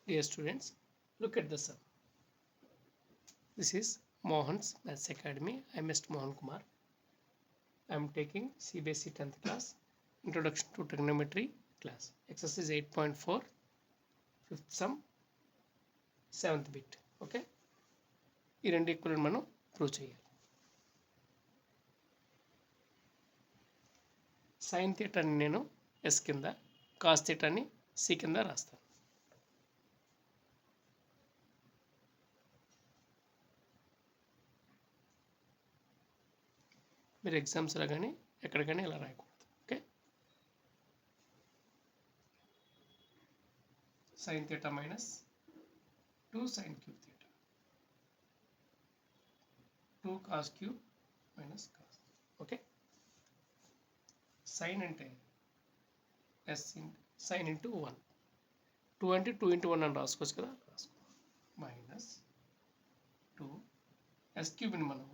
Dear students, look at the sum. This is Mohan's Maths Academy. I am Mr. Mohan Kumar. I am taking CBSE 10th class Introduction to Trigonometry class. Exercise 8.4, 5th sum, 7th bit. Okay? ఈ రెండు equal మనం prove చేయాలి. Sign థీటాని నేను yes కింద, cos థీటాని C కింద రాస్తాను. మీరు ఎగ్జామ్స్లో కానీ ఎక్కడ కానీ ఇలా రాయకూడదు. Okay? Sine theta minus 2 sine cube theta, 2 cos cube minus cos. Okay? Sine అంటే ఎస్ సైన్ ఇంటూ 1, 2 అంటే 2 ఇంటూ 1 అని రాసుకోవచ్చు కదా, రాసుకో. మైనస్ 2 ఎస్ క్యూబ్ని మనం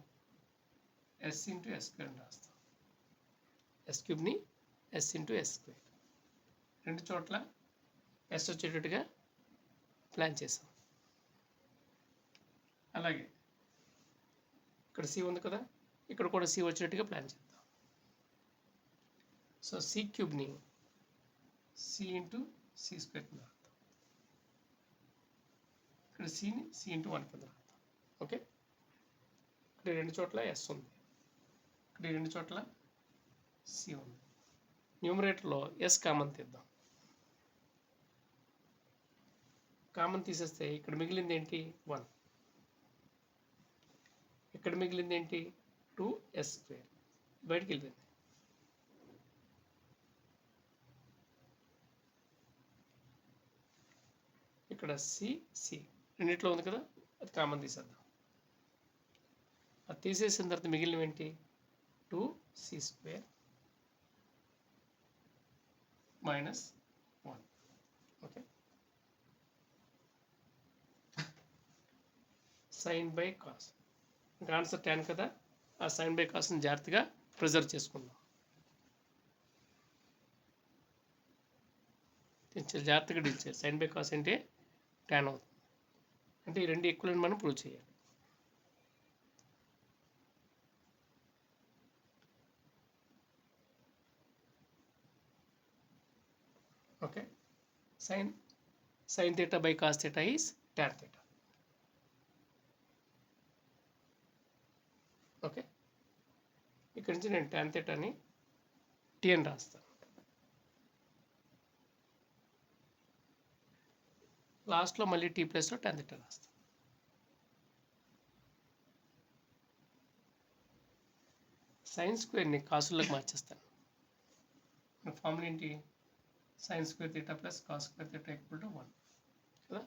ఎస్ ఇంటూ ఎస్ స్క్వేర్ అని రాస్తాం. ఎస్ క్యూబ్ని ఎస్ ఇంటూ ఎస్ స్క్వేర్, రెండు చోట్ల ఎస్ వచ్చేటట్టుగా ప్లాన్ చేసాం. అలాగే ఇక్కడ సి ఉంది కదా, ఇక్కడ కూడా సి వచ్చేటట్టుగా ప్లాన్ చేద్దాం. సో సి క్యూబ్ని సి ఇంటూ సి స్క్వేర్ కింద రాద్దాం. ఇక్కడ సిని సి ఇంటూ 1 కింద రాద్దాం. ఓకే? ఇక్కడ రెండు చోట్ల ఎస్ ఉంది, ఇక్కడ రెండు చోట్ల సి ఉంది. న్యూమరేటర్లో ఎస్ కామన్ తీద్దాం. కామన్ తీసేస్తే ఇక్కడ మిగిలింది ఏంటి? 1. ఇక్కడ మిగిలింది ఏంటి? 2s square. బయటికి వెళ్ళింది. ఇక్కడ సి రెండిట్లో ఉంది కదా, అది కామన్ తీసేద్దాం. అది తీసేసిన తర్వాత మిగిలినవి ఏంటి? 2c square minus 1. Okay? Sine by cos, ఇంకా ఆన్సర్ 10 కదా, ఆ సైన్ బై కాస్ని జాగ్రత్తగా ప్రిజర్వ్ చేసుకుందాం. జాగ్రత్తగా డీల్ చేయాలి. సైన్ బై కాస్ అంటే 10 అవుతుంది. అంటే ఈ రెండు ఈక్వల్ మనం ప్రూవ్ చేయాలి. Okay? Sine theta by cos theta is tan theta. Okay? ఇక్కడి నుంచి నేను tan థీటాని టీ అని రాస్తాను. లాస్ట్లో మళ్ళీ టీ ప్లస్లో tan థీటా రాస్తాను. సైన్ స్క్వేర్ని కాసుల్లోకి మార్చేస్తాను. ఫార్ములా ఏంటి? Sine square theta plus cos square theta equal to 1 కదా.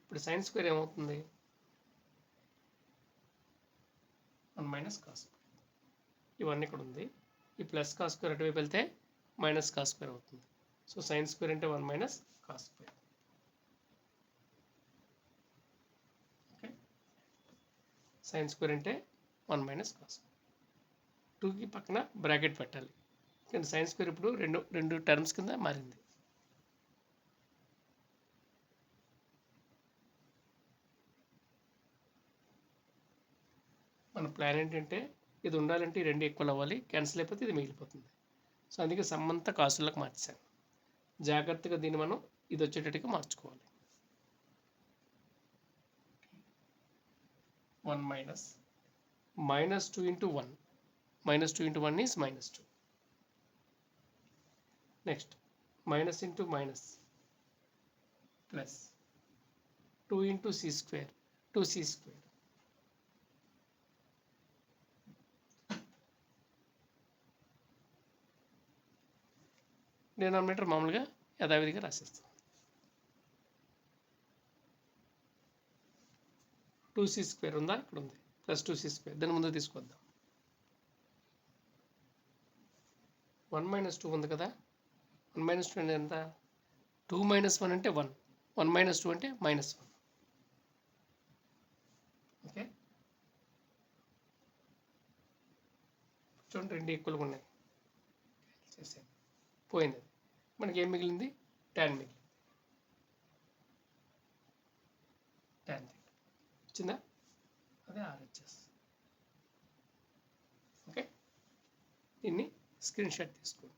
ఇప్పుడు సైన్ స్క్వేర్ ఏమవుతుంది? 1 మైనస్ కాస్ స్క్వేర్. ఇవన్నీ ఇక్కడ ఉంది. ఈ ప్లస్ కాస్ స్క్వేర్ అటువైపు వెళ్తే మైనస్ కాస్ స్క్వేర్ అవుతుంది. సో సైన్ స్క్వేర్ అంటే 1 minus cos square. Okay? Sine square అంటే 1 మైనస్ కాస్. 2కి పక్కన బ్రాకెట్ పెట్టాలి. కానీ సైన్ స్క్వేర్ ఇప్పుడు రెండు టర్మ్స్ కింద మారింది. మన ప్లాన్ ఏంటంటే ఇది ఉండాలంటే ఈ రెండు ఈక్వల్ అవ్వాలి, క్యాన్సిల్ అయిపోతే ఇది మిగిలిపోతుంది. సో అందుకే సమ్మంతా కాసులకు మార్చాను. జాగ్రత్తగా దీన్ని మనం ఇది వచ్చేటట్టుగా మార్చుకోవాలి. 1 minus 2 into 1, minus 2 into 1 is minus 2. Next minus into minus plus 2 into C square, 2c square. Denominator మామూలుగా యథావిధిగా రాసేస్తాం. 2c స్క్వేర్ ఉందా? ఇక్కడ ఉంది. ప్లస్ 2c స్క్వేర్, దాని ముందు తీసుకొద్దాం. 1 మైనస్ 2 ఉంది కదా, 1 మైనస్ 2 అంటే ఎంత? 2 మైనస్ 1 అంటే 1, 1 మైనస్ 2 అంటే మైనస్ 1. ఓకే? చూడండి, రెండు ఈక్వల్గా ఉన్నాయి. చేసాను, పోయింది. మనకి ఏం మిగిలింది? tan మిగిలింది. tan theta వచ్చిందా అదే RHS ఓకే దీన్ని స్క్రీన్ షాట్ తీసుకోండి